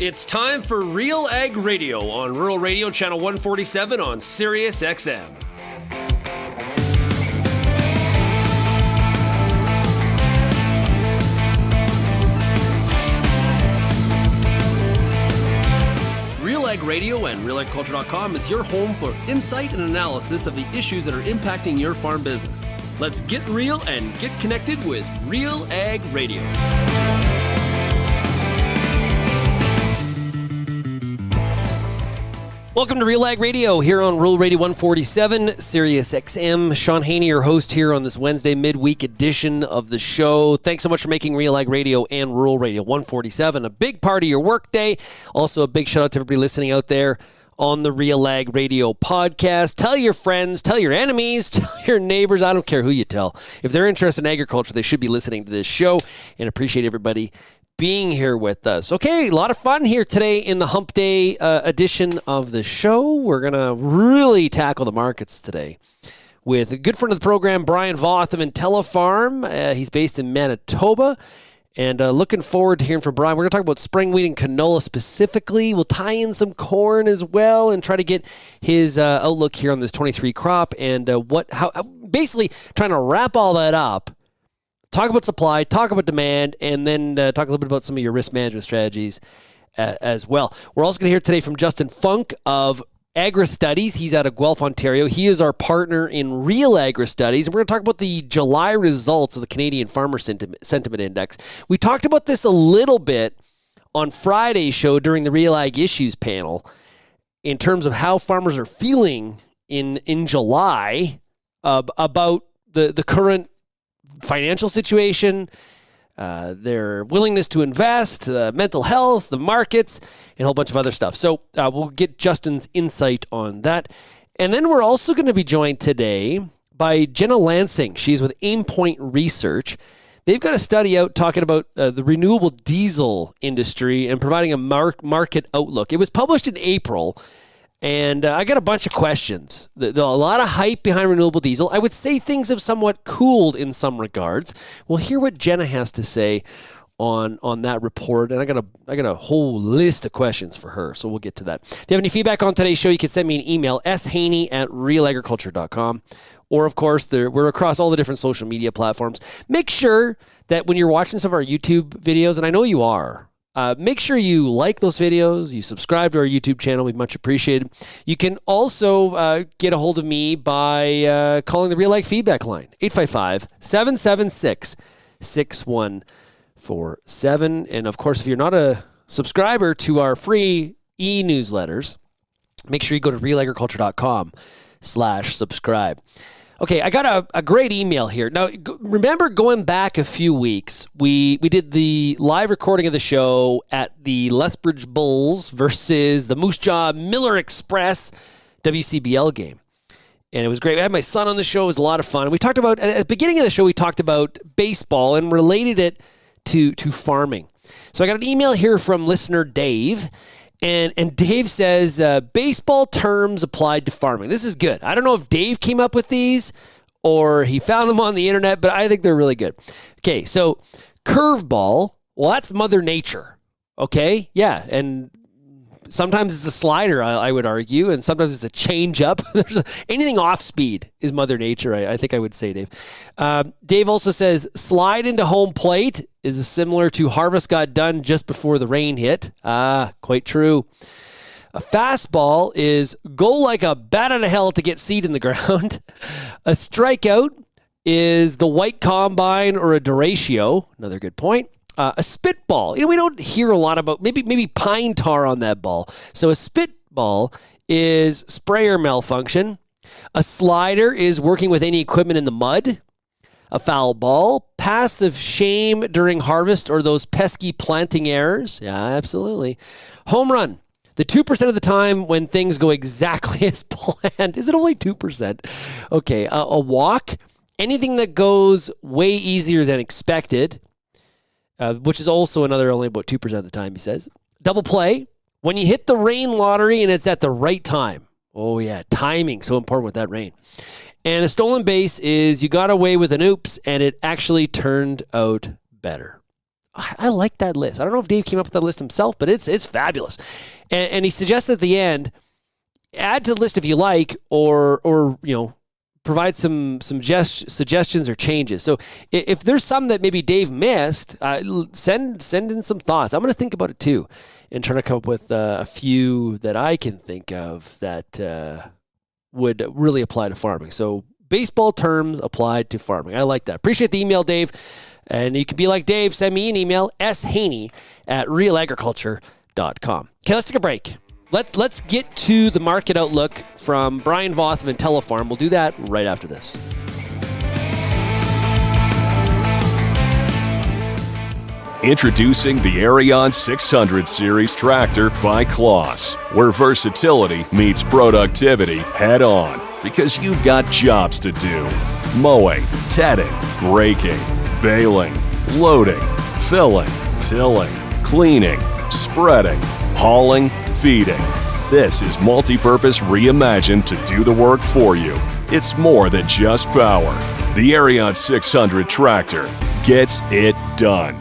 It's time for RealAg Radio on Rural Radio Channel 147 on Sirius XM. RealAg Radio and RealAgriculture.com is your home for insight and analysis of the issues that are impacting your farm business. Let's get real and get connected with RealAg Radio. Welcome to RealAg Radio here on Rural Radio 147, Sirius XM. Sean Haney, your host here on this Wednesday midweek edition of the show. Thanks so much for making RealAg Radio and Rural Radio 147 a big part of your workday. Also, a big shout out to everybody listening out there on the RealAg Radio podcast. Tell your friends, tell your enemies, tell your neighbors. I don't care who you tell. If they're interested in agriculture, they should be listening to this show, and appreciate everybody being here with us. Okay, a lot of fun here today in the Hump Day edition of the show. We're going to really tackle the markets today with a good friend of the program, Brian Voth of IntelliFarm. He's based in Manitoba, and looking forward to hearing from Brian. We're going to talk about spring wheat and canola specifically. We'll tie in some corn as well and try to get his outlook here on this 23 crop and how basically trying to wrap all that up. Talk about supply, talk about demand, and then talk a little bit about some of your risk management strategies as well. We're also going to hear today from Justin Funk of AgriStudies. He's out of Guelph, Ontario. He is our partner in RealAgristudies, and we're going to talk about the July results of the Canadian Farmer Sentiment Index. We talked about this a little bit on Friday's show during the RealAg Issues panel in terms of how farmers are feeling in July about the current financial situation, their willingness to invest, mental health, the markets, and a whole bunch of other stuff. So we'll get Justin's insight on that. And then we're also going to be joined today by Jenna Lansing. She's with Aimpoint Research. They've got a study out talking about the renewable diesel industry and providing a market outlook. It was published in April. And I got a bunch of questions. A lot of hype behind renewable diesel. I would say things have somewhat cooled in some regards. We'll hear what Jenna has to say on that report. And I got a whole list of questions for her, so we'll get to that. If you have any feedback on today's show, you can send me an email, shaney@realagriculture.com. Or, of course, we're across all the different social media platforms. Make sure that when you're watching some of our YouTube videos, and I know you are, make sure you like those videos, you subscribe to our YouTube channel. We'd much appreciated. You can also get a hold of me by calling the RealAg feedback line, 855-776-6147. And, of course, if you're not a subscriber to our free e-newsletters, make sure you go to realagriculture.com/subscribe. Okay, I got a great email here. Now, remember going back a few weeks, we did the live recording of the show at the Lethbridge Bulls versus the Moose Jaw Miller Express WCBL game. And it was great. I had my son on the show. It was a lot of fun. We talked about, at the beginning of the show, we talked about baseball and related it to farming. So I got an email here from listener Dave. And Dave says, baseball terms applied to farming. This is good. I don't know if Dave came up with these or he found them on the internet, but I think they're really good. Okay, so curveball, well, that's Mother Nature. Okay, yeah, and sometimes it's a slider, I would argue, and sometimes it's a change-up. Anything off-speed is Mother Nature, I think I would say, Dave. Dave also says, slide into home plate is similar to harvest got done just before the rain hit. Quite true. A fastball is go like a bat out of hell to get seed in the ground. A strikeout is the white combine or a derecho. Another good point. A spitball. We don't hear a lot about maybe pine tar on that ball. So a spitball is sprayer malfunction. A slider is working with any equipment in the mud. A foul ball, passive shame during harvest or those pesky planting errors. Yeah, absolutely. Home run. The 2% of the time when things go exactly as planned. Is it only 2%? Okay. A walk. Anything that goes way easier than expected. Which is also another only about 2% of the time, he says. Double play, when you hit the rain lottery and it's at the right time. Oh, yeah, timing, so important with that rain. And a stolen base is you got away with an oops, and it actually turned out better. I like that list. I don't know if Dave came up with that list himself, but it's fabulous. And he suggests at the end, add to the list if you like, or provide some suggestions or changes. So if there's some that maybe Dave missed, send in some thoughts. I'm going to think about it too, and try to come up with a few that I can think of that would really apply to farming. So baseball terms applied to farming. I like that. Appreciate the email, Dave. And you can be like Dave. Send me an email, shaney@realagriculture.com. Okay, let's take a break. Let's get to the market outlook from Brian Voth of IntelliFarm. We'll do that right after this. Introducing the Arion 600 Series tractor by Kloss, where versatility meets productivity head on, because you've got jobs to do. Mowing, tedding, raking, baling, loading, filling, tilling, cleaning, spreading, hauling, feeding. This is multi-purpose reimagined to do the work for you. It's more than just power. The Arion 600 tractor gets it done.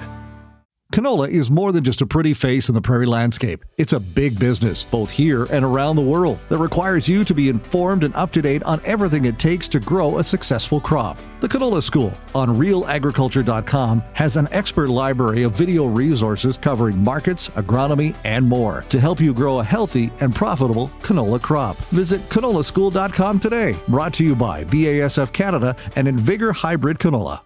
Canola is more than just a pretty face in the prairie landscape. It's a big business, both here and around the world, that requires you to be informed and up to date on everything it takes to grow a successful crop. The Canola School on RealAgriculture.com has an expert library of video resources covering markets, agronomy, and more to help you grow a healthy and profitable canola crop. Visit canolaschool.com today. Brought to you by BASF Canada and Invigor Hybrid Canola.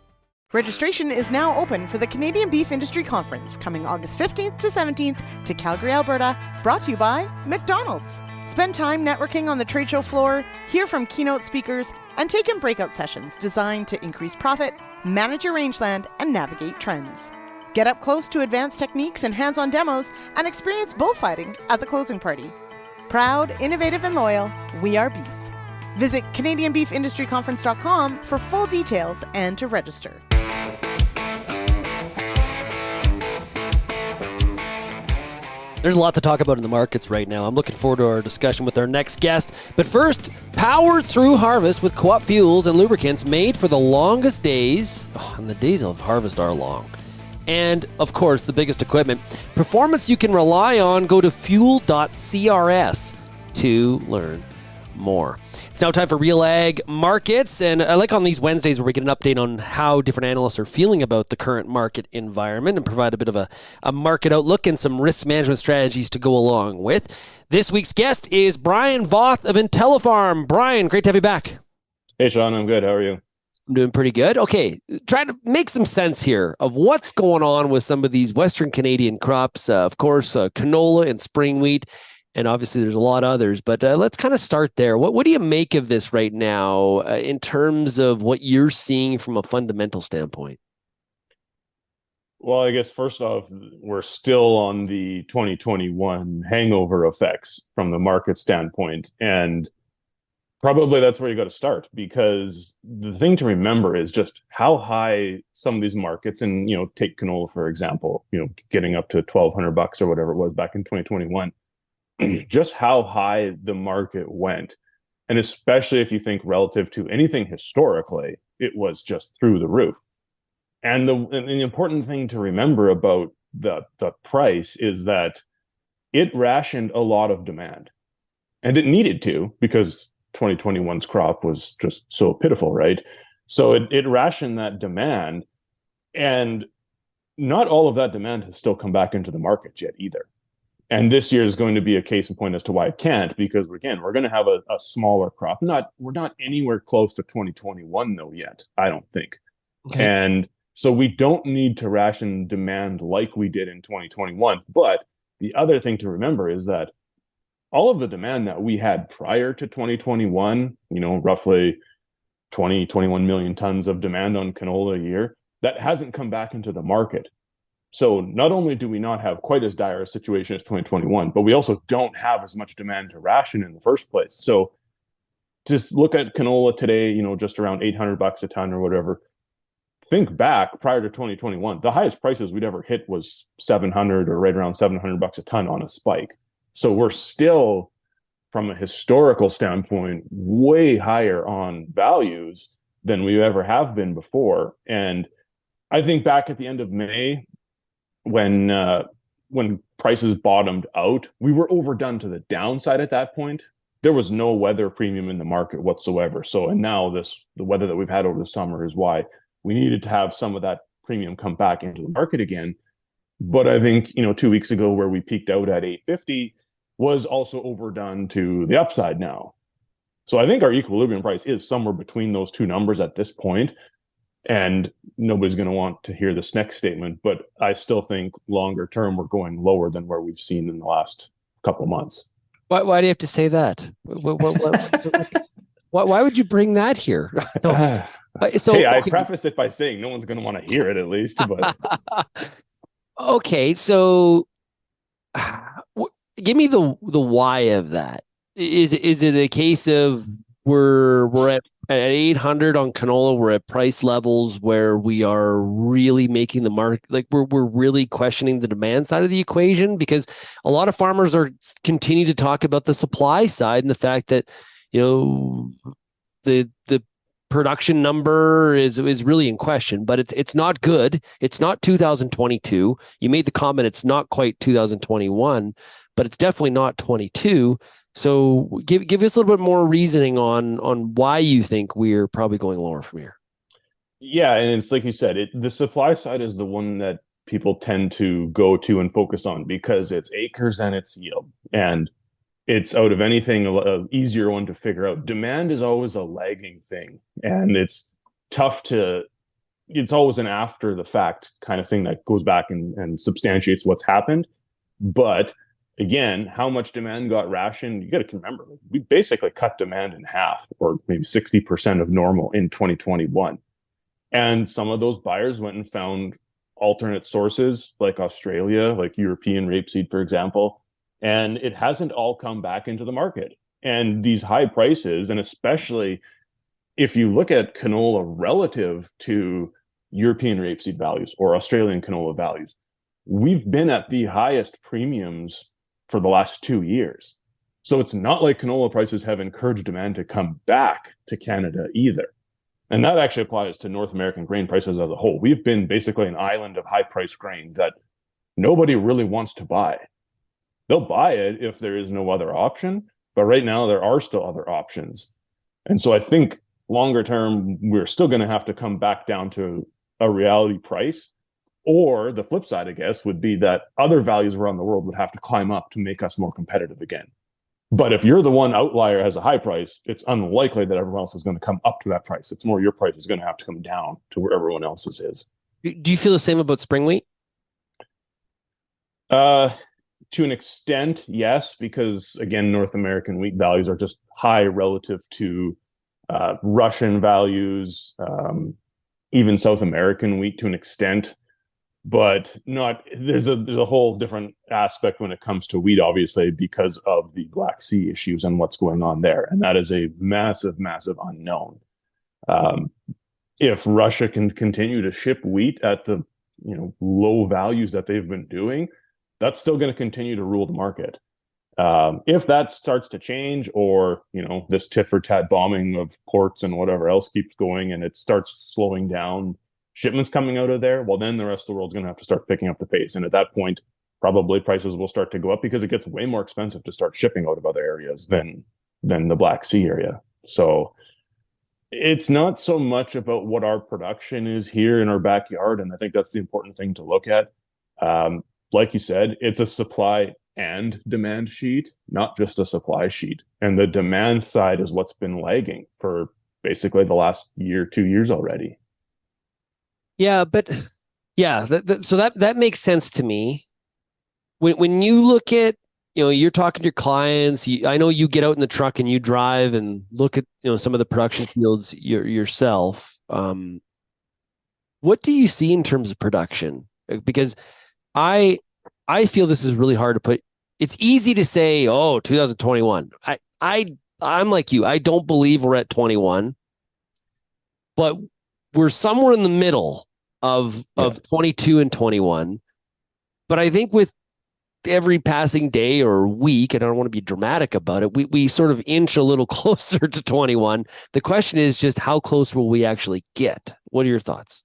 Registration is now open for the Canadian Beef Industry Conference coming August 15th to 17th to Calgary, Alberta, brought to you by McDonald's. Spend time networking on the trade show floor, hear from keynote speakers, and take in breakout sessions designed to increase profit, manage your rangeland, and navigate trends. Get up close to advanced techniques and hands-on demos and experience bullfighting at the closing party. Proud, innovative, and loyal, we are beef. Visit CanadianBeefIndustryConference.com for full details and to register. There's a lot to talk about in the markets right now. I'm looking forward to our discussion with our next guest. But first, power through harvest with co-op fuels and lubricants made for the longest days. Oh, and the days of harvest are long. And, of course, the biggest equipment. Performance you can rely on. Go to fuel.crs to learn more. It's now time for Real Ag Markets, and I like on these Wednesdays where we get an update on how different analysts are feeling about the current market environment and provide a bit of a market outlook and some risk management strategies to go along with. This week's guest is Brian Voth of IntelliFarm. Brian, great to have you back. Hey, Sean, I'm good. How are you? I'm doing pretty good. Okay, try to make some sense here of what's going on with some of these Western Canadian crops. Of course, canola and spring wheat. And obviously, there's a lot of others, but let's kind of start there. What do you make of this right now in terms of what you're seeing from a fundamental standpoint? Well, I guess first off, we're still on the 2021 hangover effects from the market standpoint. And probably that's where you got to start, because the thing to remember is just how high some of these markets, and, take canola, for example, getting up to $1,200 or whatever it was back in 2021. Just how high the market went. And especially if you think relative to anything historically, it was just through the roof. And the important thing to remember about the price is that it rationed a lot of demand. And it needed to, because 2021's crop was just so pitiful, right? So it rationed that demand. And not all of that demand has still come back into the market yet either. And this year is going to be a case in point as to why it can't, because again, we're going to have a smaller crop. We're not anywhere close to 2021 though yet, I don't think. Okay. And so we don't need to ration demand like we did in 2021. But the other thing to remember is that all of the demand that we had prior to 2021, roughly 21 million tons of demand on canola a year, that hasn't come back into the market. So not only do we not have quite as dire a situation as 2021, but we also don't have as much demand to ration in the first place. So just look at canola today, just around $800 a ton or whatever. Think back prior to 2021, the highest prices we'd ever hit was 700 or right around $700 a ton on a spike. So we're still, from a historical standpoint, way higher on values than we ever have been before. And I think back at the end of May, when prices bottomed out, we were overdone to the downside at that point. There was no weather premium in the market whatsoever. So, and now the weather that we've had over the summer is why we needed to have some of that premium come back into the market again. But I think, 2 weeks ago where we peaked out at 850 was also overdone to the upside now. So I think our equilibrium price is somewhere between those two numbers at this point. And nobody's going to want to hear this next statement, but I still think longer term, we're going lower than where we've seen in the last couple of months. Why do you have to say that? Why would you bring that here? I prefaced it by saying no one's going to want to hear it at least. But okay, so give me the why of that. Is it a case of we're at 800 on canola? We're at price levels where we are really making the market, like we're really questioning the demand side of the equation, because a lot of farmers are continue to talk about the supply side and the fact that the production number is really in question, but it's not good. It's not 2022. You made the comment it's not quite 2021, but it's definitely not 22. So give us a little bit more reasoning on why you think we're probably going lower from here. Yeah, and it's like you said, the supply side is the one that people tend to go to and focus on because it's acres and it's yield. And it's out of anything an easier one to figure out. Demand is always a lagging thing. And it's tough it's always an after the fact kind of thing that goes back and substantiates what's happened. But again, how much demand got rationed, you got to remember, we basically cut demand in half, or maybe 60% of normal in 2021. And some of those buyers went and found alternate sources like Australia, like European rapeseed, for example, and it hasn't all come back into the market. And these high prices, and especially if you look at canola relative to European rapeseed values or Australian canola values, we've been at the highest premiums for the last 2 years. So it's not like canola prices have encouraged demand to come back to Canada either. And that actually applies to North American grain prices as a whole. We've been basically an island of high price grain that nobody really wants to buy. They'll buy it if there is no other option, but right now there are still other options. And so I think longer term, we're still going to have to come back down to a reality price. Or the flip side, I guess, would be that other values around the world would have to climb up to make us more competitive again. But if you're the one outlier has a high price, it's unlikely that everyone else is going to come up to that price. It's more your price is going to have to come down to where everyone else's is. Do you feel the same about spring wheat? To an extent, yes, because again, North American wheat values are just high relative to Russian values, even South American wheat to an extent. But there's a whole different aspect when it comes to wheat, obviously, because of the Black Sea issues and what's going on there. And that is a massive, massive unknown. If Russia can continue to ship wheat at the low values that they've been doing, that's still going to continue to rule the market. If that starts to change, or this tit for tat bombing of ports and whatever else keeps going, and it starts slowing down shipments coming out of there, well, then the rest of the world's going to have to start picking up the pace. And at that point, probably prices will start to go up because it gets way more expensive to start shipping out of other areas than the Black Sea area. So it's not so much about what our production is here in our backyard. And I think that's the important thing to look at. Like you said, it's a supply and demand sheet, not just a supply sheet. And the demand side is what's been lagging for basically the last 2 years already. Yeah, but so that makes sense to me. When you look at, you're talking to your clients, I know you get out in the truck and you drive and look at, some of the production fields yourself. What do you see in terms of production? Because I feel this is really hard to put. It's easy to say, 2021. I'm like you. I don't believe we're at 21, but we're somewhere in the middle of 22 and 21. But I think with every passing day or week, and I don't want to be dramatic about it, we sort of inch a little closer to 21. The question is just how close will we actually get? What are your thoughts?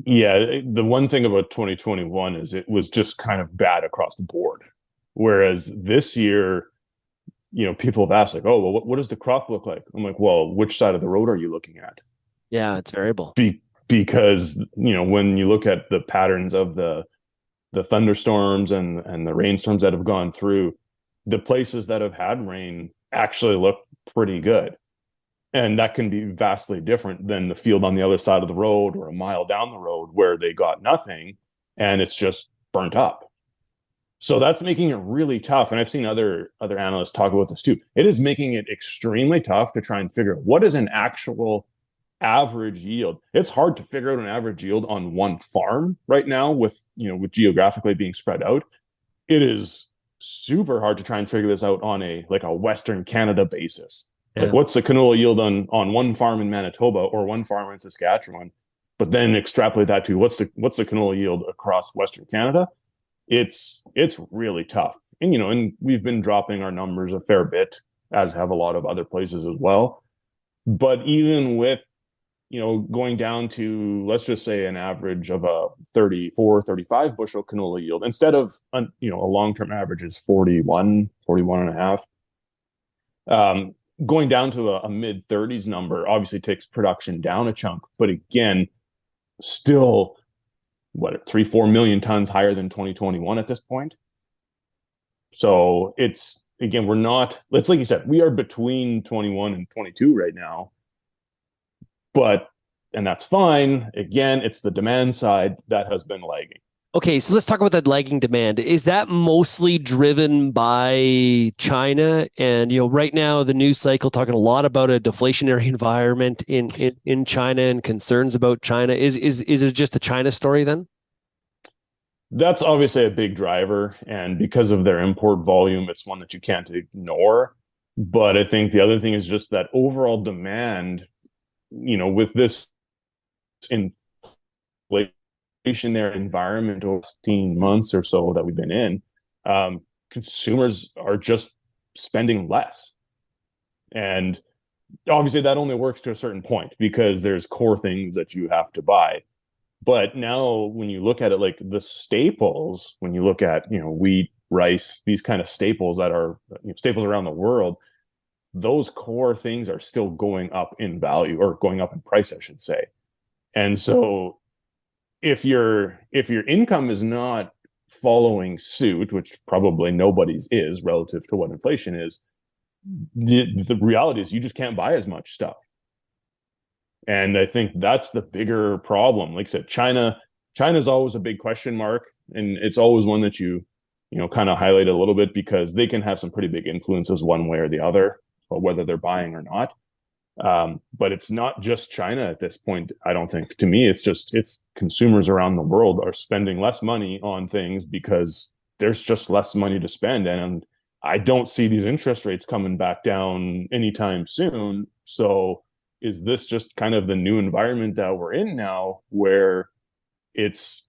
Yeah, the one thing about 2021 is it was just kind of bad across the board. Whereas this year, people have asked like, oh, well, what does the crop look like? I'm like, well, which side of the road are you looking at? Yeah, it's variable. Because, when you look at the patterns of the thunderstorms and the rainstorms that have gone through, the places that have had rain actually look pretty good. And that can be vastly different than the field on the other side of the road or a mile down the road where they got nothing and it's just burnt up. So that's making it really tough. And I've seen other analysts talk about this too. It is making it extremely tough to try and figure out what is an actual average yield. It's hard to figure out an average yield on one farm right now with geographically being spread out. It is super hard to try and figure this out on a Western Canada basis. Yeah. Like, what's the canola yield on one farm in Manitoba or one farm in Saskatchewan? But then extrapolate that to what's the canola yield across Western Canada? It's really tough. And we've been dropping our numbers a fair bit, as have a lot of other places as well. But even with going down to, let's just say, an average of a 34, 35 bushel canola yield, instead of a long-term average is 41 and a half. Going down to a mid-30s number obviously takes production down a chunk, but again, still 3-4 million tons higher than 2021 at this point. So it's, again, it's like you said, we are between 21 and 22 right now, and that's fine. Again, it's the demand side that has been lagging. Okay, so let's talk about that lagging demand. Is that mostly driven by China? And right now the news cycle talking a lot about a deflationary environment in China and concerns about China. Is it just a China story then? That's obviously a big driver, and because of their import volume, it's one that you can't ignore. But I think the other thing is just that overall demand, with this inflationary environment over 16 months or so that we've been in, consumers are just spending less. And obviously that only works to a certain point because there's core things that you have to buy. But now when you look at it, like the staples, when you look at, wheat, rice, these kind of staples that are staples around the world, those core things are still going up in value, or going up in price, I should say. And so if your income is not following suit, which probably nobody's is relative to what inflation is, the reality is you just can't buy as much stuff. And I think that's the bigger problem. Like I said, China's always a big question mark, and it's always one that you kind of highlight a little bit because they can have some pretty big influences one way or the other, but whether they're buying or not. But it's not just China at this point, I don't think. To me, it's consumers around the world are spending less money on things because there's just less money to spend. And I don't see these interest rates coming back down anytime soon. So is this just kind of the new environment that we're in now, where it's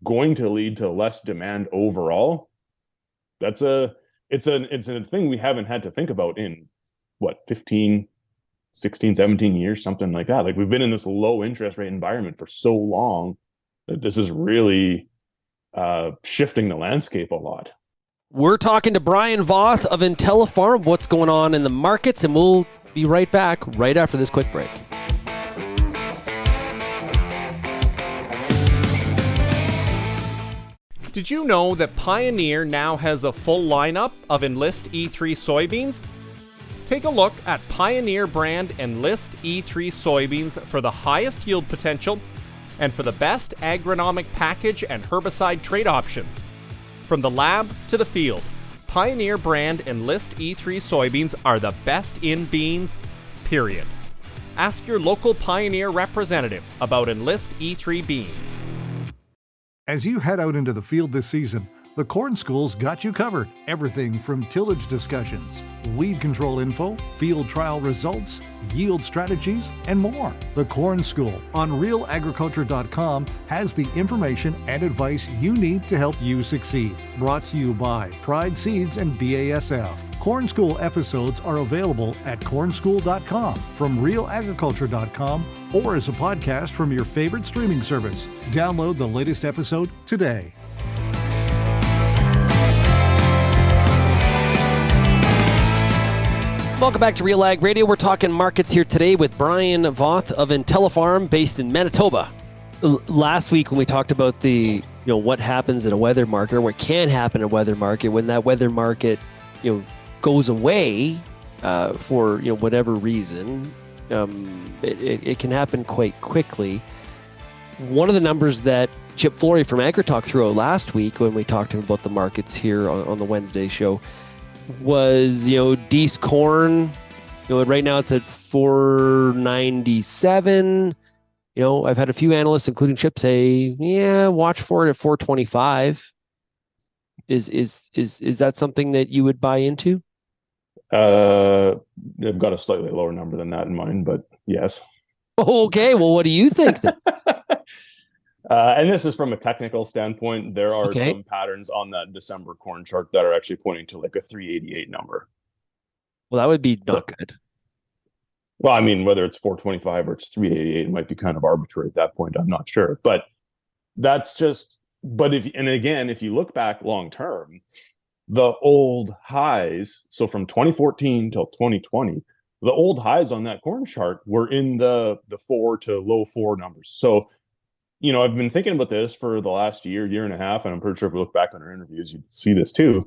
going to lead to less demand overall? It's a thing we haven't had to think about in 16, 17 years, something like that. Like, we've been in this low interest rate environment for so long that this is really shifting the landscape a lot. We're talking to Brian Voth of IntelliFarm, what's going on in the markets, and we'll be right back right after this quick break. Did you know that Pioneer now has a full lineup of Enlist E3 soybeans? Take a look at Pioneer brand Enlist E3 soybeans for the highest yield potential and for the best agronomic package and herbicide trait options. From the lab to the field, Pioneer brand Enlist E3 soybeans are the best in beans, period. Ask your local Pioneer representative about Enlist E3 beans. As you head out into the field this season, The Corn School's got you covered. Everything from tillage discussions, weed control info, field trial results, yield strategies, and more. The Corn School on RealAgriculture.com has the information and advice you need to help you succeed. Brought to you by Pride Seeds and BASF. Corn School episodes are available at cornschool.com, from RealAgriculture.com, or as a podcast from your favorite streaming service. Download the latest episode today. Welcome back to RealAg Radio. We're talking markets here today with Brian Voth of IntelliFarm, based in Manitoba. Last week when we talked about what happens in a weather market, or what can happen in a weather market, when that weather market goes away for whatever reason, it can happen quite quickly. One of the numbers that Chip Flory from AgriTalk threw out last week when we talked to him about the markets here on the Wednesday show was, Dees corn, right now it's at $4.97. I've had a few analysts, including Chip, say, watch for it at $4.25. Is that something that you would buy into? I've got a slightly lower number than that in mind, but yes. Okay, well, what do you think then? And this is from a technical standpoint. There are some patterns on that December corn chart that are actually pointing to like a 388 number. Well, that would be not good. Well, I mean, whether it's 425 or it's 388, it might be kind of arbitrary at that point. I'm not sure, but that's just. But if you look back long term, the old highs, so from 2014 till 2020, the old highs on that corn chart were in the 4 to low 4 numbers. So, I've been thinking about this for the last year and a half, and I'm pretty sure if we look back on our interviews, you'd see this too.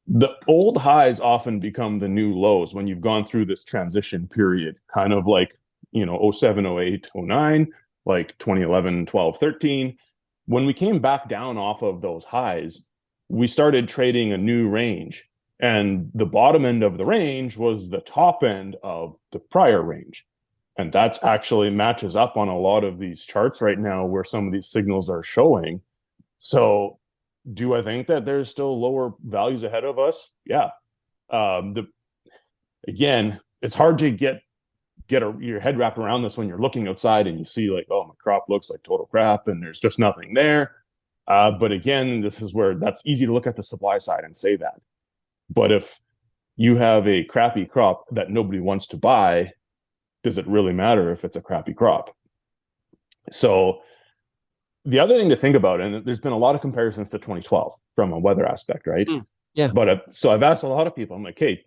The old highs often become the new lows when you've gone through this transition period, kind of like, 07, 08, 09, like 2011, 12, 13. When we came back down off of those highs, we started trading a new range. And the bottom end of the range was the top end of the prior range. And that's actually matches up on a lot of these charts right now where some of these signals are showing. So do I think that there's still lower values ahead of us? Yeah. Again, it's hard to get your head wrapped around this when you're looking outside and you see like, oh, my crop looks like total crap and there's just nothing there. But again, this is where that's easy to look at the supply side and say that. But if you have a crappy crop that nobody wants to buy, does it really matter if it's a crappy crop? So the other thing to think about, and there's been a lot of comparisons to 2012 from a weather aspect, right? Yeah. But so I've asked a lot of people, I'm like, hey,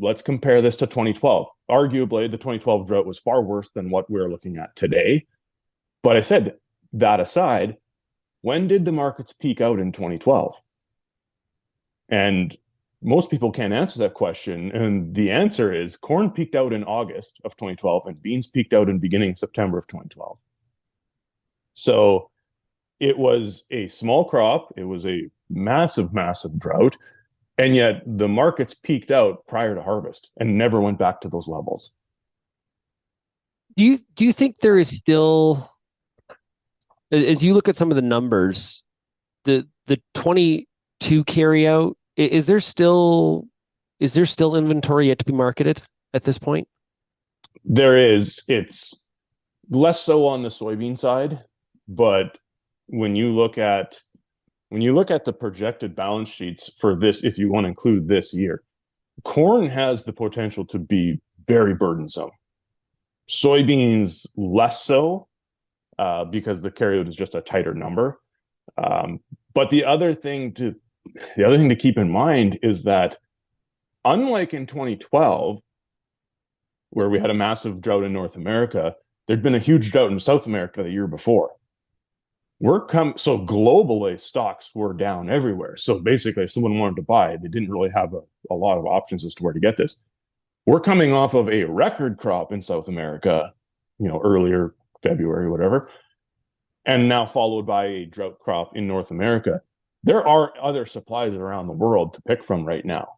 let's compare this to 2012. Arguably, the 2012 drought was far worse than what we're looking at today. But I said, that aside, when did the markets peak out in 2012? And most people can't answer that question. And the answer is corn peaked out in August of 2012 and beans peaked out in beginning September of 2012. So it was a small crop. It was a massive, massive drought. And yet the markets peaked out prior to harvest and never went back to those levels. Do you think there is still, as you look at some of the numbers, the 22 carryout, is there still inventory yet to be marketed at this point? There is. It's less so on the soybean side, but when you look at the projected balance sheets for this, if you want to include this year, corn has the potential to be very burdensome. Soybeans less so, because the carryout is just a tighter number. But the other thing to keep in mind is that unlike in 2012, where we had a massive drought in North America, there'd been a huge drought in South America the year before. So globally, stocks were down everywhere. So basically, if someone wanted to buy, they didn't really have a lot of options as to where to get this. We're coming off of a record crop in South America, earlier February, whatever, and now followed by a drought crop in North America. There are other supplies around the world to pick from right now.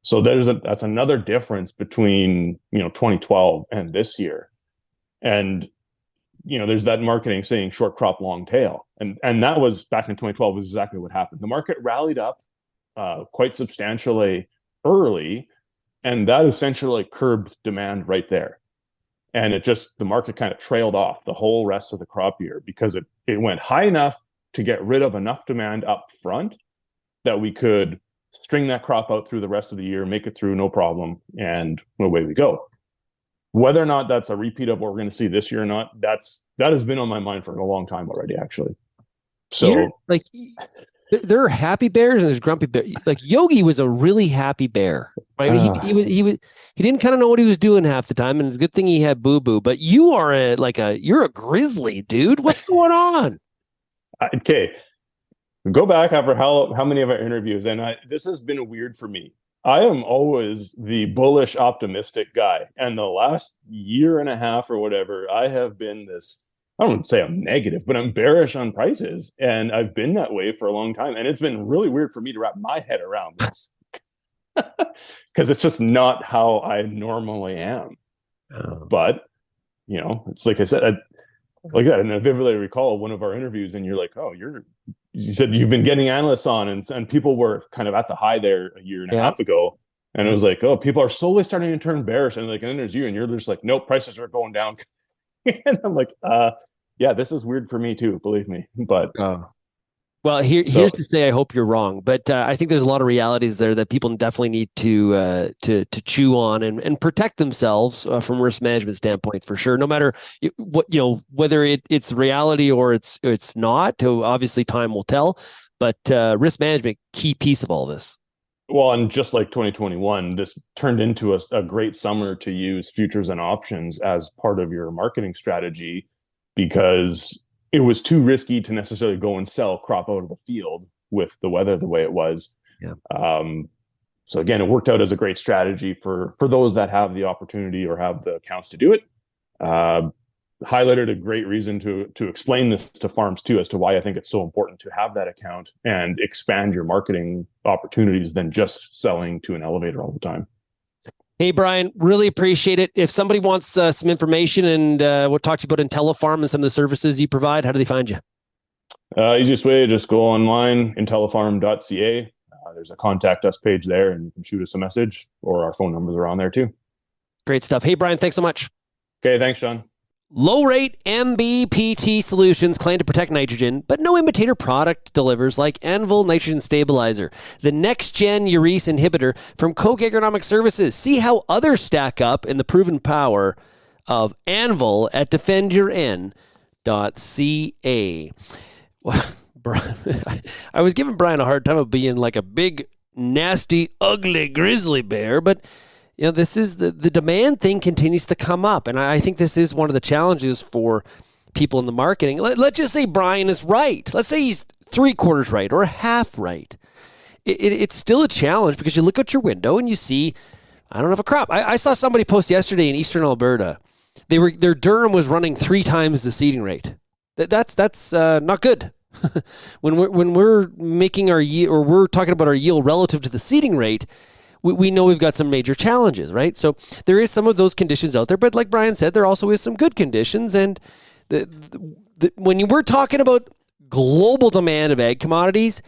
So that's another difference between 2012 and this year. And there's that marketing saying short crop, long tail. And that was back in 2012 was exactly what happened. The market rallied up quite substantially early, and that essentially curbed demand right there. And the market kind of trailed off the whole rest of the crop year because it went high enough to get rid of enough demand up front that we could string that crop out through the rest of the year, make it through no problem, and away we go. Whether or not that's a repeat of what we're going to see this year or not, that has been on my mind for a long time already, actually. So, there are happy bears and there's grumpy bears. Like Yogi was a really happy bear, right? He didn't kind of know what he was doing half the time, and it's a good thing he had Boo Boo. But you are you're a grizzly, dude. What's going on? Okay, go back after how many of our interviews, and this has been weird for me. I am always the bullish, optimistic guy. And the last year and a half or whatever, I have been this, I don't say I'm negative, but I'm bearish on prices. And I've been that way for a long time. And it's been really weird for me to wrap my head around this because it's just not how I normally am. But, it's like I said, like that. And I vividly recall one of our interviews and you're like, oh, you said you've been getting analysts on and people were kind of at the high there a year and a half ago. And it was like, oh, people are slowly starting to turn bearish. And then there's you and you're just like, nope, prices are going down. And I'm like, yeah, this is weird for me too, believe me. But well, here's to say I hope you're wrong, but I think there's a lot of realities there that people definitely need to chew on and protect themselves from a risk management standpoint for sure. No matter what, whether it's reality or it's not. Obviously, time will tell. But risk management, key piece of all this. Well, and just like 2021, this turned into a great summer to use futures and options as part of your marketing strategy because it was too risky to necessarily go and sell crop out of the field with the weather the way it was. Yeah. So again, it worked out as a great strategy for those that have the opportunity or have the accounts to do it. Highlighted a great reason to explain this to farms too, as to why I think it's so important to have that account and expand your marketing opportunities than just selling to an elevator all the time. Hey, Brian, really appreciate it. If somebody wants some information and we'll talk to you about IntelliFarm and some of the services you provide, how do they find you? Easiest way, just go online, intellifarm.ca. There's a contact us page there and you can shoot us a message or our phone numbers are on there too. Great stuff. Hey, Brian, thanks so much. Okay, thanks, Sean. Low-rate MBPT solutions claim to protect nitrogen, but no imitator product delivers like Anvil Nitrogen Stabilizer, the next-gen urease inhibitor from Koch Agronomic Services. See how others stack up in the proven power of Anvil at defendyourn.ca. Well, I was giving Brian a hard time of being like a big, nasty, ugly grizzly bear, but this is the demand thing continues to come up. And I think this is one of the challenges for people in the marketing. Let's just say Brian is right. Let's say he's 3/4 right or half right. It's still a challenge because you look out your window and you see, I don't have a crop. I saw somebody post yesterday in Eastern Alberta. Their durum was running 3 times the seeding rate. That's not good. When we're making our yield, or we're talking about our yield relative to the seeding rate, we know we've got some major challenges, right? So there is some of those conditions out there, but like Brian said, there also is some good conditions. And when we're talking about global demand of ag commodities,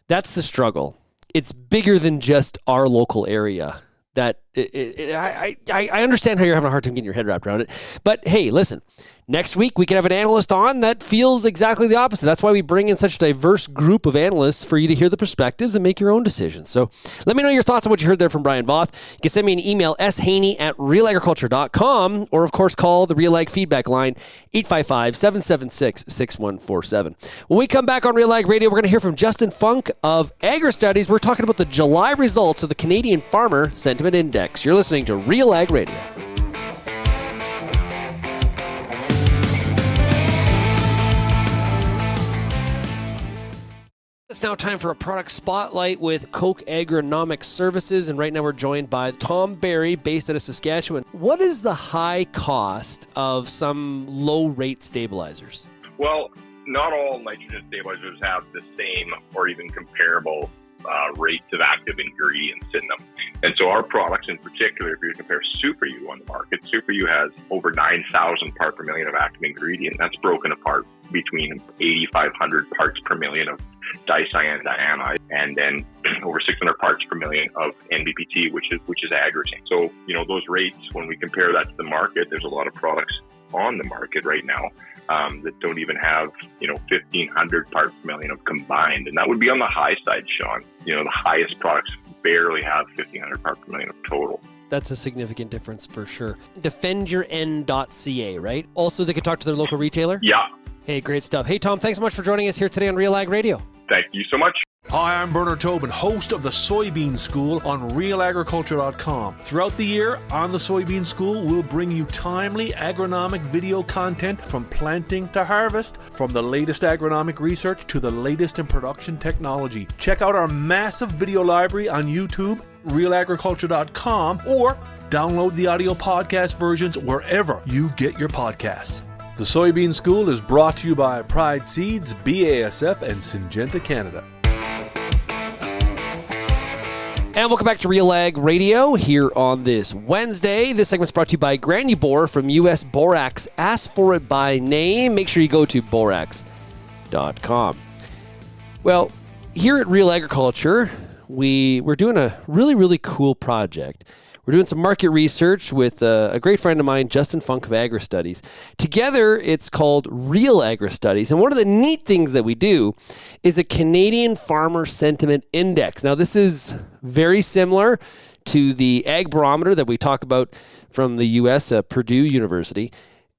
that's the struggle. It's bigger than just our local area. I understand how you're having a hard time getting your head wrapped around it. But hey, listen, next week we can have an analyst on that feels exactly the opposite. That's why we bring in such a diverse group of analysts for you to hear the perspectives and make your own decisions. So let me know your thoughts on what you heard there from Brian Voth. You can send me an email, shaney@realagriculture.com, or of course call the RealAg feedback line, 855-776-6147. When we come back on RealAg Radio, we're going to hear from Justin Funk of AgriStudies. We're talking about the July results of the Canadian Farmer Sentiment Index. You're listening to RealAg Radio. It's now time for a product spotlight with Koch Agronomic Services, and right now we're joined by Tom Barry, based out of Saskatchewan. What is the high cost of some low-rate stabilizers? Well, not all nitrogen stabilizers have the same or even comparable rates of active ingredients in them. And so our products in particular, if you compare Super U on the market, Super U has over 9,000 parts per million of active ingredient. That's broken apart between 8,500 parts per million of dicyandiamide and then over 600 parts per million of NBPT, which is agritine. So, those rates, when we compare that to the market, there's a lot of products on the market right now that don't even have, 1,500 parts per million of combined. And that would be on the high side, Sean. The highest products barely have 1,500 parts per million of total. That's a significant difference for sure. Defendyourn.ca, right? Also, they could talk to their local retailer? Yeah. Hey, great stuff. Hey, Tom, thanks so much for joining us here today on RealAg Radio. Thank you so much. Hi, I'm Bernard Tobin, host of the Soybean School on RealAgriculture.com. Throughout the year, on the Soybean School, we'll bring you timely agronomic video content from planting to harvest, from the latest agronomic research to the latest in production technology. Check out our massive video library on YouTube, RealAgriculture.com, or download the audio podcast versions wherever you get your podcasts. The Soybean School is brought to you by Pride Seeds, BASF, and Syngenta Canada. And welcome back to RealAg Radio here on this Wednesday. This segment's brought to you by Granubor from US Borax. Ask for it by name. Make sure you go to borax.com. Well, here at Real Agriculture, we're doing a really, really cool project. We're doing some market research with a great friend of mine, Justin Funk of AgriStudies. Together, it's called RealAgristudies. And one of the neat things that we do is a Canadian Farmer Sentiment Index. Now, this is very similar to the Ag Barometer that we talk about from the U.S., Purdue University.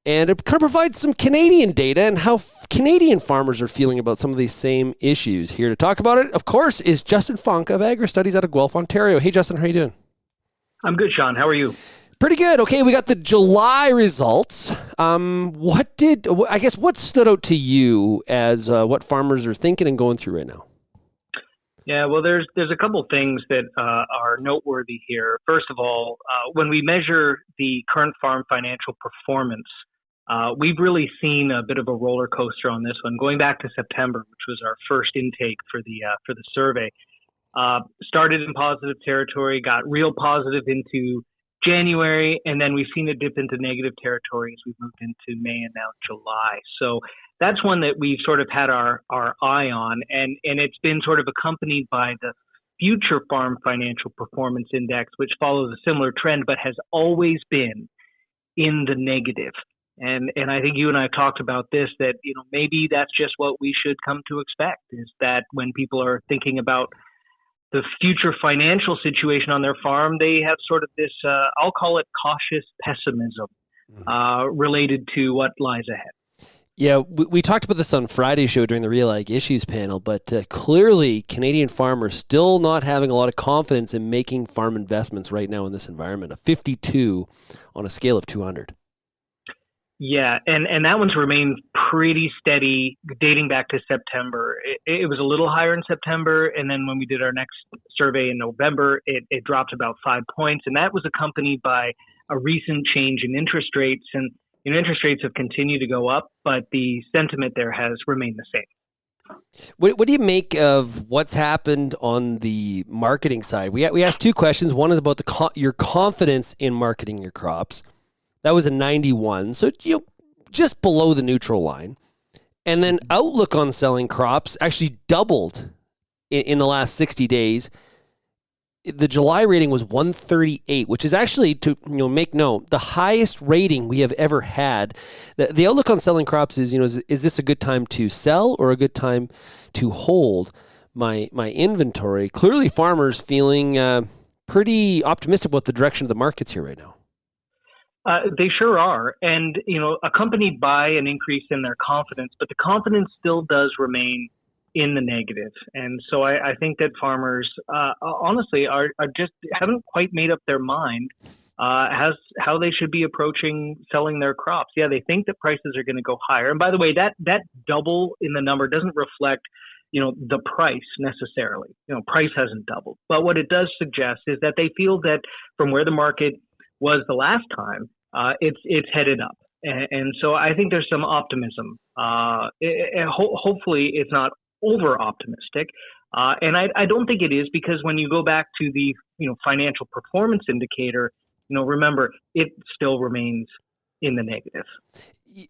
And it kind of provides some Canadian data and how Canadian farmers are feeling about some of these same issues. Here to talk about it, of course, is Justin Funk of AgriStudies out of Guelph, Ontario. Hey, Justin, how are you doing? I'm good, Sean. How are you? Pretty good. Okay, we got the July results. What stood out to you as what farmers are thinking and going through right now? Yeah, well, there's a couple things that are noteworthy here. First of all, when we measure the current farm financial performance, we've really seen a bit of a roller coaster on this one. Going back to September, which was our first intake for the survey. Started in positive territory, got real positive into January, and then we've seen it dip into negative territory as we've moved into May and now July. So that's one that we've sort of had our eye on, and it's been sort of accompanied by the Future Farm Financial Performance Index, which follows a similar trend but has always been in the negative. And I think you and I talked about this, that maybe that's just what we should come to expect, is that when people are thinking about the future financial situation on their farm, they have sort of this, I'll call it cautious pessimism related to what lies ahead. Yeah, we talked about this on Friday's show during the RealAg Issues panel, but clearly Canadian farmers still not having a lot of confidence in making farm investments right now in this environment. A 52 on a scale of 200. Yeah, and that one's remained pretty steady dating back to September. It was a little higher in September, and then when we did our next survey in November, it dropped about 5 points, and that was accompanied by a recent change in interest rates. And interest rates have continued to go up, but the sentiment there has remained the same. What do you make of what's happened on the marketing side? We asked two questions. One is about your confidence in marketing your crops. That was a 91, so just below the neutral line. And then outlook on selling crops actually doubled in the last 60 days. The July rating was 138, which is actually, to make note, the highest rating we have ever had. The outlook on selling crops is, is this a good time to sell or a good time to hold my inventory? Clearly, farmers feeling pretty optimistic about the direction of the markets here right now. They sure are, and accompanied by an increase in their confidence, but the confidence still does remain in the negative. And so I think that farmers, honestly, are just haven't quite made up their mind how they should be approaching selling their crops. Yeah, they think that prices are going to go higher. And by the way, that double in the number doesn't reflect the price necessarily. Price hasn't doubled, but what it does suggest is that they feel that from where the market was the last time, it's headed up. And so I think there's some optimism. Hopefully it's not over optimistic, And I don't think it is, because when you go back to the financial performance indicator, remember, it still remains in the negative.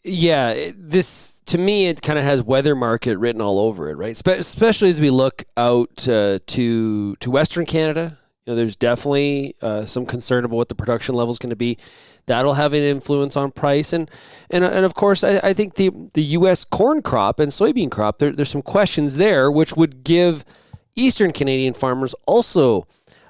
Yeah, this, to me, it kind of has weather market written all over it, right? Especially as we look out to Western Canada. There's definitely some concern about what the production level is going to be. That'll have an influence on price, and of course, I think the U.S. corn crop and soybean crop, there's some questions there, which would give Eastern Canadian farmers also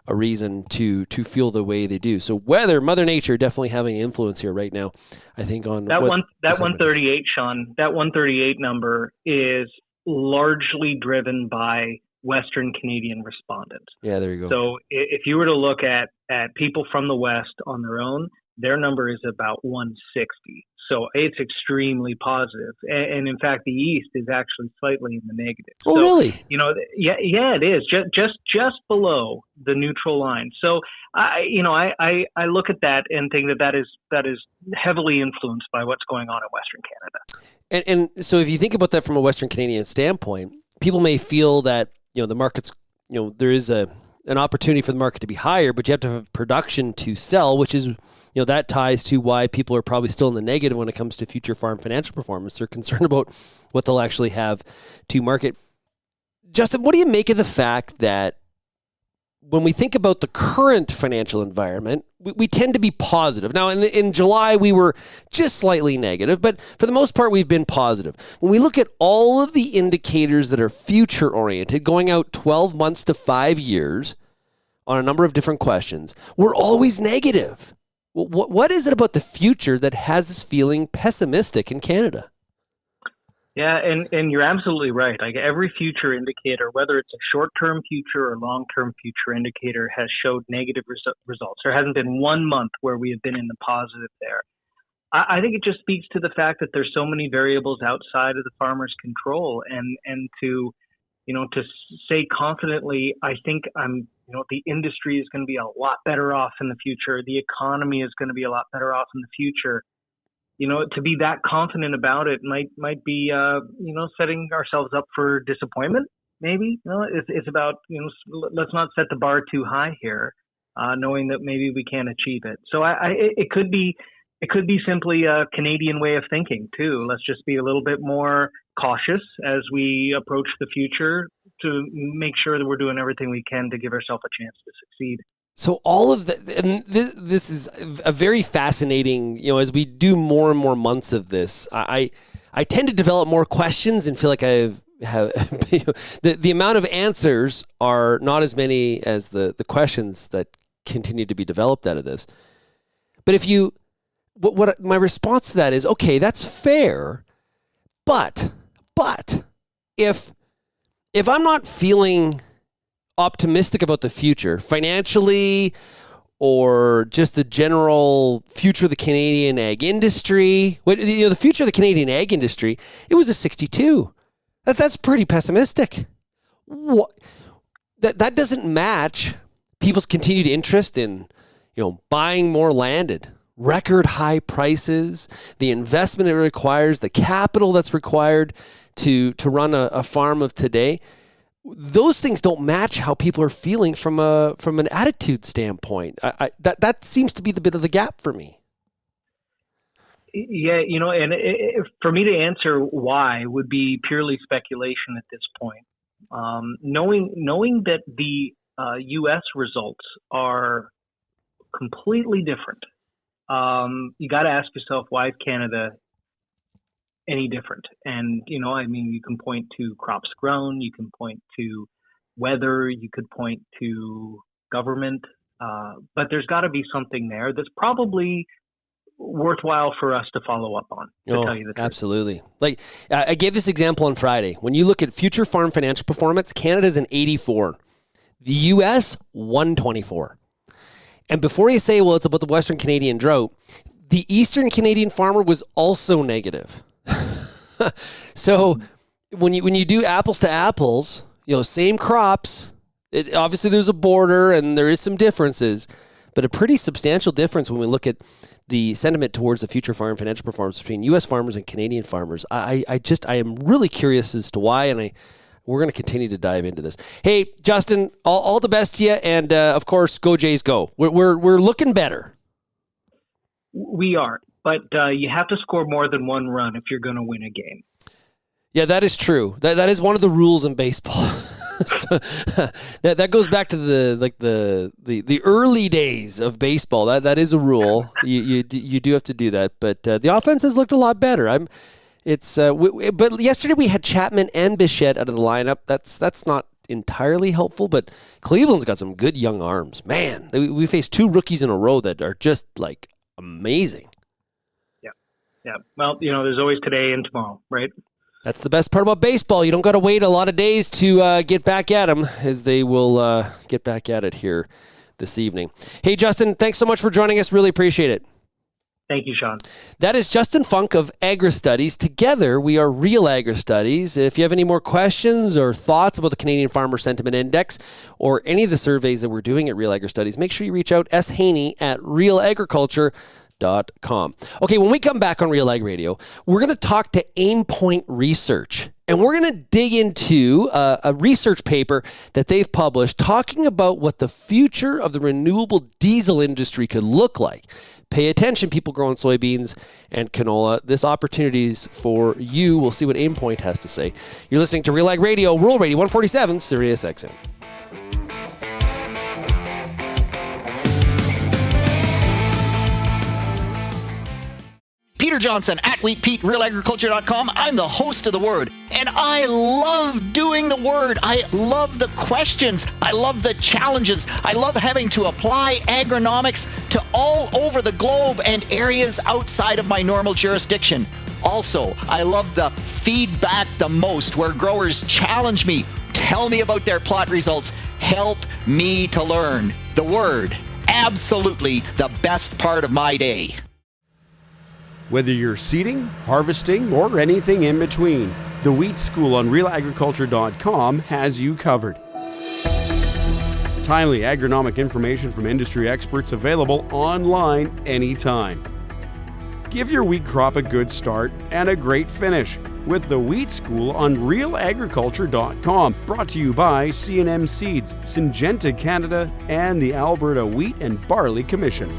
a reason to feel the way they do. So weather, Mother Nature, definitely having an influence here right now, I think, on that 138, Sean. That 138 number is largely driven by Western Canadian respondents. Yeah, there you go. So if you were to look at people from the West on their own, their number is about 160. So it's extremely positive. And in fact, the East is actually slightly in the negative. Oh, so, really? Yeah, it is just below the neutral line. So I look at that and think that is heavily influenced by what's going on in Western Canada. And so if you think about that from a Western Canadian standpoint, people may feel that, the market's, there is an opportunity for the market to be higher, but you have to have production to sell, which is, that ties to why people are probably still in the negative when it comes to future farm financial performance. They're concerned about what they'll actually have to market. Justin, what do you make of the fact that when we think about the current financial environment, we tend to be positive? Now, in July, we were just slightly negative, but for the most part, we've been positive. When we look at all of the indicators that are future-oriented, going out 12 months to 5 years on a number of different questions, we're always negative. What is it about the future that has us feeling pessimistic in Canada? Yeah, and you're absolutely right. Like every future indicator, whether it's a short-term future or long-term future indicator, has showed negative results. There hasn't been 1 month where we have been in the positive there. I think it just speaks to the fact that there's so many variables outside of the farmer's control, and to say confidently, I think the industry is going to be a lot better off in the future. The economy is going to be a lot better off in the future. To be that confident about it might be, setting ourselves up for disappointment. Maybe, it's about, let's not set the bar too high here, knowing that maybe we can't achieve it. So it could be simply a Canadian way of thinking too. Let's just be a little bit more cautious as we approach the future to make sure that we're doing everything we can to give ourselves a chance to succeed. So all of that, and this is a very fascinating, as we do more and more months of this, I tend to develop more questions and feel like I have the amount of answers are not as many as the questions that continue to be developed out of this. But what my response to that is, okay, that's fair, but if I'm not feeling optimistic about the future financially, or just the general future of the Canadian ag industry, the future of the Canadian ag industry, it was a 62. That's pretty pessimistic. That doesn't match people's continued interest in, buying more land at record high prices, the investment it requires, the capital that's required to run a farm of today. Those things don't match how people are feeling from an attitude standpoint. That seems to be the bit of the gap for me. Yeah, and for me to answer why would be purely speculation at this point. Knowing that the U.S. results are completely different, you got to ask yourself, why is Canada any different? And, you can point to crops grown, you can point to weather, you could point to government, but there's got to be something there that's probably worthwhile for us to follow up on, to tell you the truth. Absolutely. Like I gave this example on Friday. When you look at future farm financial performance, Canada's an 84. The U.S., 124. And before you say, well, it's about the Western Canadian drought, the Eastern Canadian farmer was also negative. So when you do apples to apples, same crops, obviously there's a border and there is some differences, but a pretty substantial difference when we look at the sentiment towards the future farm financial performance between U.S. farmers and Canadian farmers. I am really curious as to why, and I we're going to continue to dive into this. Hey, Justin, all the best to you, and of course, go Jays, go. We're looking better. We are, but you have to score more than one run if you're going to win a game. Yeah, that is true. That is one of the rules in baseball. So, that goes back to the early days of baseball. That is a rule. You do have to do that, but the offense has looked a lot better. But yesterday we had Chapman and Bichette out of the lineup. That's not entirely helpful, but Cleveland's got some good young arms. Man, we faced 2 rookies in a row that are just like amazing. Yeah. Well, there's always today and tomorrow, right? That's the best part about baseball. You don't got to wait a lot of days to get back at them, as they will get back at it here this evening. Hey, Justin, thanks so much for joining us. Really appreciate it. Thank you, Sean. That is Justin Funk of AgriStudies. Together, we are RealAgristudies. If you have any more questions or thoughts about the Canadian Farmer Sentiment Index or any of the surveys that we're doing at RealAgristudies, make sure you reach out S.Haney at RealAgriculture.com. Okay, when we come back on RealAg Radio, we're going to talk to Aimpoint Research, and we're going to dig into a research paper that they've published talking about what the future of the renewable diesel industry could look like. Pay attention, people growing soybeans and canola. This opportunity is for you. We'll see what Aimpoint has to say. You're listening to RealAg Radio, Rural Radio 147, Sirius XM. Peter Johnson at WheatPete, RealAgriculture.com. I'm the host of The Word, and I love doing The Word. I love the questions. I love the challenges. I love having to apply agronomics to all over the globe and areas outside of my normal jurisdiction. Also, I love the feedback the most, where growers challenge me, tell me about their plot results, help me to learn. The Word, absolutely the best part of my day. Whether you're seeding, harvesting, or anything in between, the Wheat School on RealAgriculture.com has you covered. Timely agronomic information from industry experts available online anytime. Give your wheat crop a good start and a great finish with the Wheat School on RealAgriculture.com. Brought to you by C&M Seeds, Syngenta Canada, and the Alberta Wheat and Barley Commission.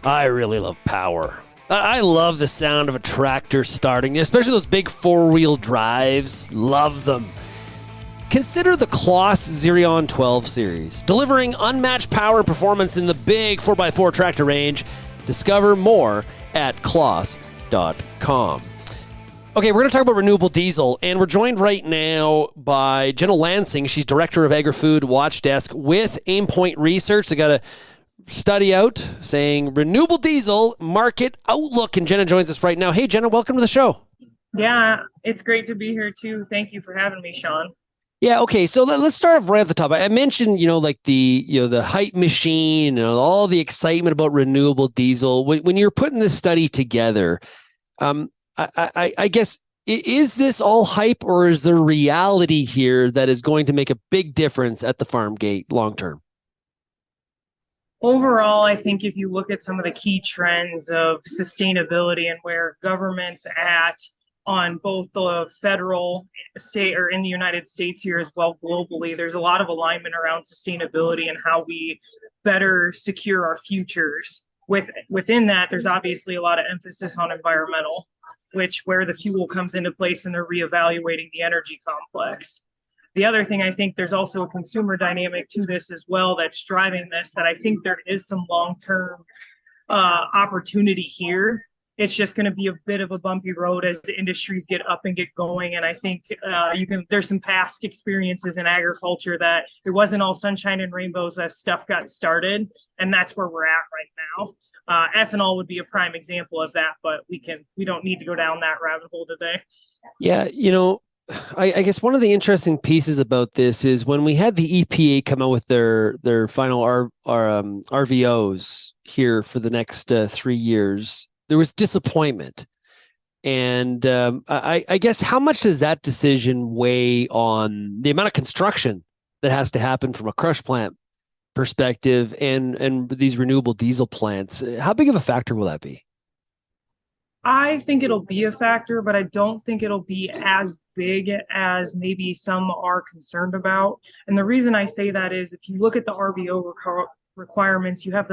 I really love power. I love the sound of a tractor starting, especially those big 4-wheel drives. Love them. Consider the Kloss Xerion 12 series, delivering unmatched power and performance in the big 4x4 tractor range. Discover more at kloss.com. Okay, we're going to talk about renewable diesel, and we're joined right now by Jenna Lansing. She's Director of Agri-Food Watch Desk with Aimpoint Research. They got a study out saying renewable diesel market outlook, and Jenna joins us right now. Hey, Jenna, welcome to the show. Yeah, it's great to be here too. Thank you for having me, Sean. Yeah, okay, so let's start off right at the top. I mentioned, like the hype machine and all the excitement about renewable diesel. When you're putting this study together, I guess, is this all hype, or is there reality here that is going to make a big difference at the farm gate long term? Overall, I think if you look at some of the key trends of sustainability and where government's at on both the federal, state, or in the United States here as well globally, there's a lot of alignment around sustainability and how we better secure our futures. Within that, there's obviously a lot of emphasis on environmental, where the fuel comes into place, and they're reevaluating the energy complex. The other thing, I think there's also a consumer dynamic to this as well that's driving this, that I think there is some long-term opportunity here. It's just going to be a bit of a bumpy road as the industries get up and get going. And I think there's some past experiences in agriculture that it wasn't all sunshine and rainbows as stuff got started. And that's where we're at right now. Ethanol would be a prime example of that, but we don't need to go down that rabbit hole today. Yeah, I guess one of the interesting pieces about this is when we had the EPA come out with their final RVOs here for the next 3 years, there was disappointment. And I guess, how much does that decision weigh on the amount of construction that has to happen from a crush plant perspective and these renewable diesel plants? How big of a factor will that be? I think it'll be a factor, but I don't think it'll be as big as maybe some are concerned about. And the reason I say that is if you look at the RVO requirements, you have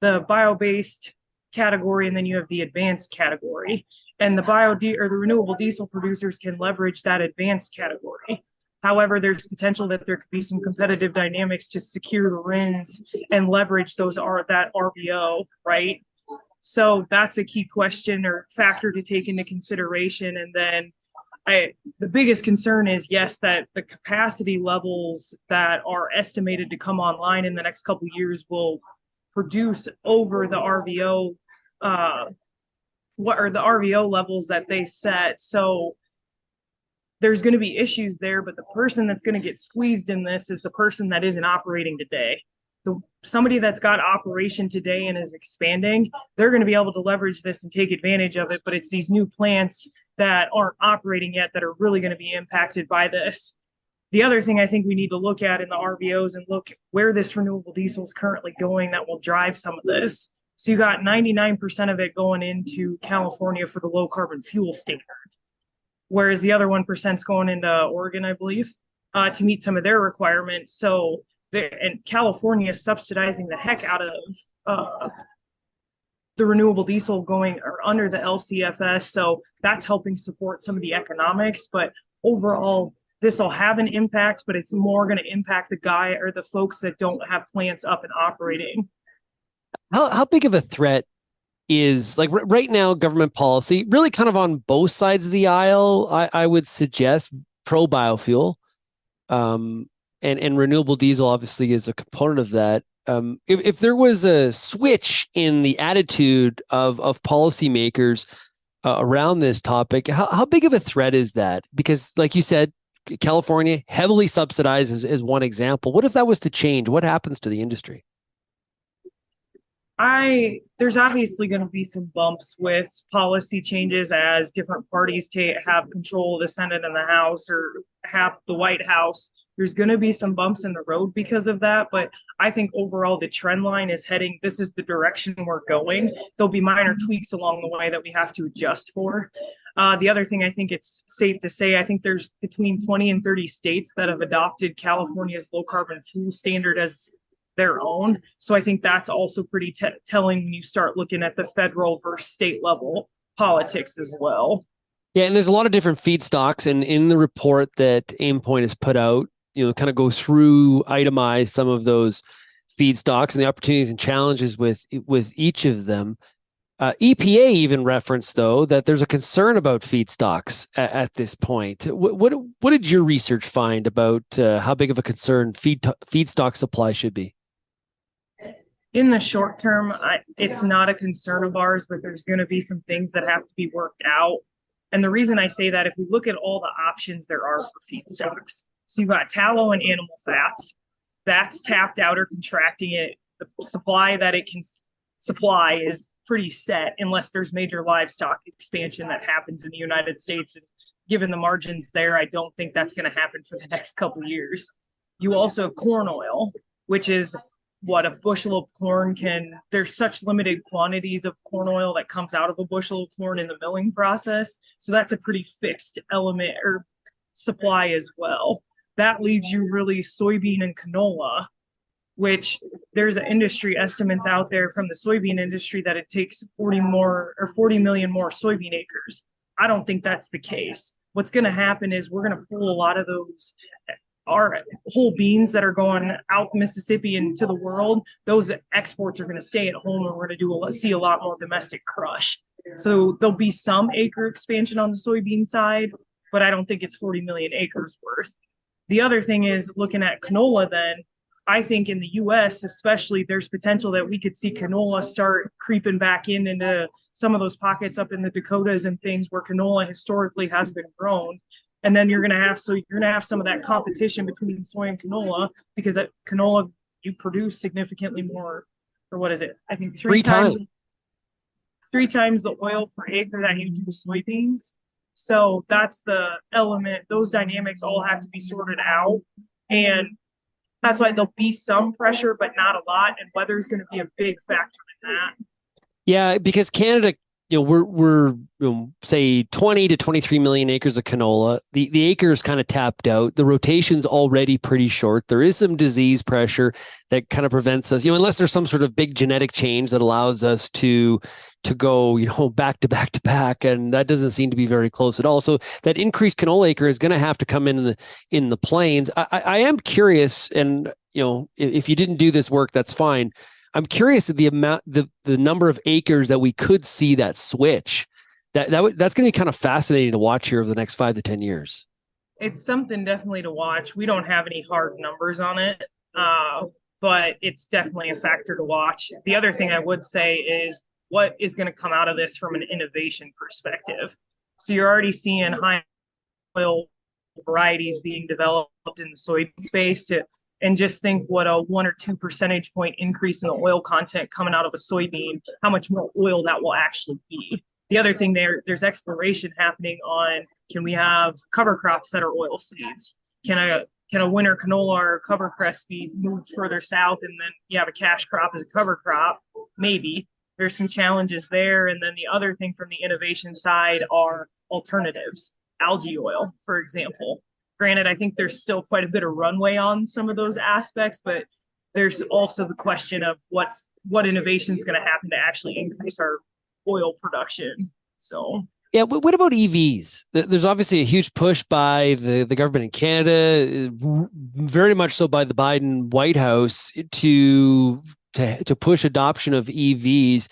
the bio-based category and then you have the advanced category. And the the renewable diesel producers can leverage that advanced category. However, there's potential that there could be some competitive dynamics to secure the RINs and leverage that RVO, right? So that's a key question or factor to take into consideration. And then the biggest concern is, yes, that the capacity levels that are estimated to come online in the next couple of years will produce over the RVO, the RVO levels that they set. So there's going to be issues there, but the person that's going to get squeezed in this is the person that isn't operating today. Somebody that's got operation today and is expanding, they're going to be able to leverage this and take advantage of it. But it's these new plants that aren't operating yet that are really going to be impacted by this. The other thing I think we need to look at in the RVOs and look where this renewable diesel is currently going that will drive some of this. So you got 99% of it going into California for the low carbon fuel standard, whereas the other 1% is going into Oregon, I believe, to meet some of their requirements. So and California is subsidizing the heck out of the renewable diesel going or under the LCFS. So that's helping support some of the economics. But overall, this will have an impact, but it's more going to impact the guy or the folks that don't have plants up and operating. How big of a threat is, like, right now, government policy really kind of on both sides of the aisle? I would suggest pro biofuel. And renewable diesel obviously is a component of that. If there was a switch in the attitude of policymakers around this topic, how big of a threat is that? Because, like you said, California heavily subsidized is one example. What if that was to change? What happens to the industry? There's obviously going to be some bumps with policy changes as different parties have control of the Senate and the House or have the White House. There's going to be some bumps in the road because of that. But I think overall the trend line is this is the direction we're going. There'll be minor tweaks along the way that we have to adjust for. The other thing I think it's safe to say, I think there's between 20 and 30 states that have adopted California's low carbon fuel standard as their own. So I think that's also pretty telling when you start looking at the federal versus state level politics as well. Yeah, and there's a lot of different feedstocks, and in the report that Aimpoint has put out, kind of go through, itemize some of those feedstocks and the opportunities and challenges with each of them. EPA even referenced, though, that there's a concern about feedstocks at this point. What did your research find about how big of a concern feedstock supply should be? In the short term, it's not a concern of ours, but there's going to be some things that have to be worked out. And the reason I say that, if we look at all the options there are for feedstocks, so you've got tallow and animal fats, that's tapped out or contracting it. The supply that it can supply is pretty set unless there's major livestock expansion that happens in the United States. And given the margins there, I don't think that's going to happen for the next couple of years. You also have corn oil, which is what a bushel of corn there's such limited quantities of corn oil that comes out of a bushel of corn in the milling process. So that's a pretty fixed element or supply as well. That leaves you really soybean and canola, which there's industry estimates out there from the soybean industry that it takes 40 million more soybean acres. I don't think that's the case. What's going to happen is we're going to pull a lot of those whole beans that are going out Mississippi into the world. Those exports are going to stay at home, and we're going to see a lot more domestic crush. So there'll be some acre expansion on the soybean side, but I don't think it's 40 million acres worth. The other thing is looking at canola then. I think in the U.S. especially, there's potential that we could see canola start creeping back into some of those pockets up in the Dakotas and things where canola historically has been grown. And then you're going to have some of that competition between soy and canola, because at canola you produce significantly more, or what is it? I think three times the oil per acre that you do soybeans. So that's the element. Those dynamics all have to be sorted out. And that's why there'll be some pressure, but not a lot. And weather is going to be a big factor in that. Yeah, because Canada we're say 20 to 23 million acres of canola. The acres kind of tapped out. The rotation's already pretty short. There is some disease pressure that kind of prevents us, unless there's some sort of big genetic change that allows us to go, back to back to back, and that doesn't seem to be very close at all. So that increased canola acre is going to have to come in the plains. I am curious, and if you didn't do this work, that's fine. I'm curious at the number of acres that we could see that switch. That's going to be kind of fascinating to watch here over the next 5 to 10 years. It's something definitely to watch. We don't have any hard numbers on it, but it's definitely a factor to watch. The other thing I would say is what is going to come out of this from an innovation perspective. So you're already seeing high oil varieties being developed in the soybean space and just think what a 1 or 2 percentage point increase in the oil content coming out of a soybean, how much more oil that will actually be. The other thing there's exploration happening on, can we have cover crops that are oil seeds? Can a winter canola or cover cress be moved further south and then you have a cash crop as a cover crop? Maybe. There's some challenges there. And then the other thing from the innovation side are alternatives. Algae oil, for example. Granted, I think there's still quite a bit of runway on some of those aspects, but there's also the question of what innovation is going to happen to actually increase our oil production. So yeah, but what about EVs? There's obviously a huge push by the government in Canada, very much so by the Biden White House to push adoption of EVs.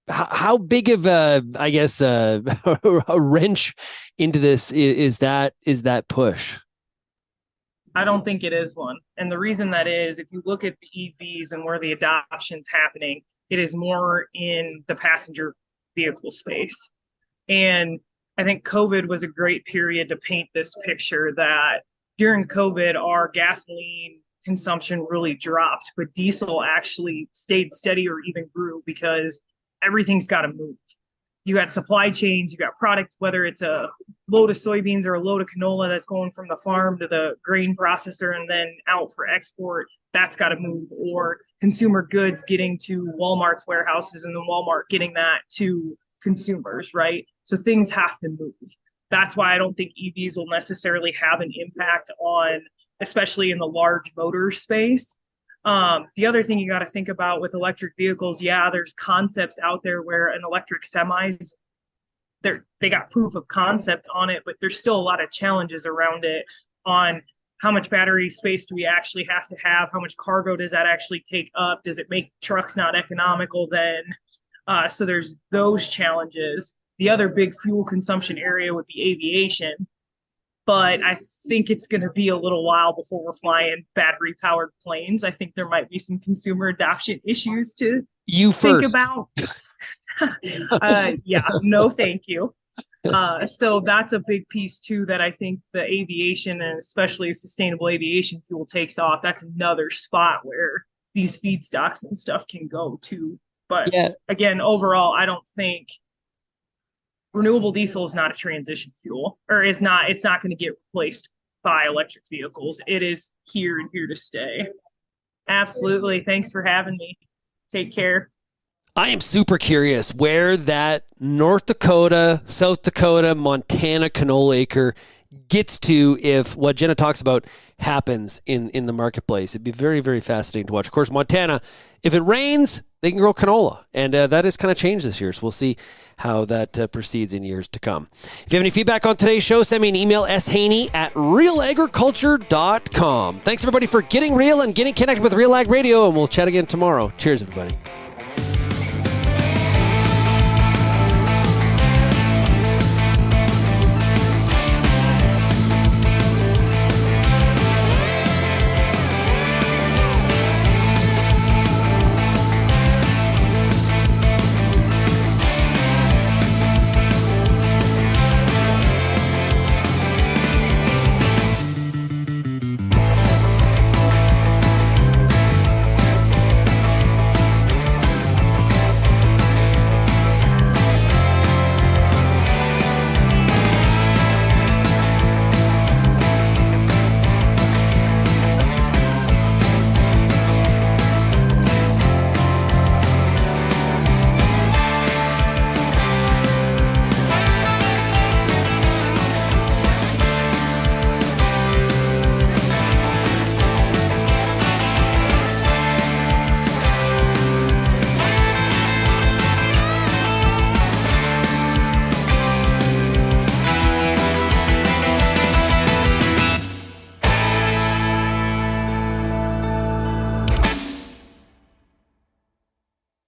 How big of a wrench into this is that push? I don't think it is one. And the reason that is, if you look at the EVs and where the adoption's happening, it is more in the passenger vehicle space. And I think COVID was a great period to paint this picture that during COVID, our gasoline consumption really dropped, but diesel actually stayed steady or even grew because everything's got to move. You got supply chains, you got product, whether it's a load of soybeans or a load of canola that's going from the farm to the grain processor and then out for export, that's got to move. Or consumer goods getting to Walmart's warehouses and then Walmart getting that to consumers, right? So things have to move. That's why I don't think EVs will necessarily have an impact on, especially in the large motor space. The other thing you got to think about with electric vehicles, there's concepts out there where an electric semis, they got proof of concept on it, but there's still a lot of challenges around it on how much battery space do we actually have to have? How much cargo does that actually take up? Does it make trucks not economical then? So there's those challenges. The other big fuel consumption area would be aviation. But I think it's going to be a little while before we're flying battery-powered planes. I think there might be some consumer adoption issues to think about. No, thank you. So that's a big piece, too, that I think the aviation and especially sustainable aviation fuel takes off. That's another spot where these feedstocks and stuff can go, too. But again, overall, I don't think renewable diesel is not a transition fuel, or it's not going to get replaced by electric vehicles. It is here to stay. Absolutely. Thanks for having me. Take care. I am super curious where that North Dakota, South Dakota, Montana canola acre gets to if what Jenna talks about happens in the marketplace. It'd be very, very fascinating to watch. Of course, Montana, if it rains, they can grow canola. And that has kind of changed this year. So we'll see how that proceeds in years to come. If you have any feedback on today's show, send me an email, shaney@realagriculture.com. Thanks, everybody, for getting real and getting connected with RealAg Radio, and we'll chat again tomorrow. Cheers, everybody.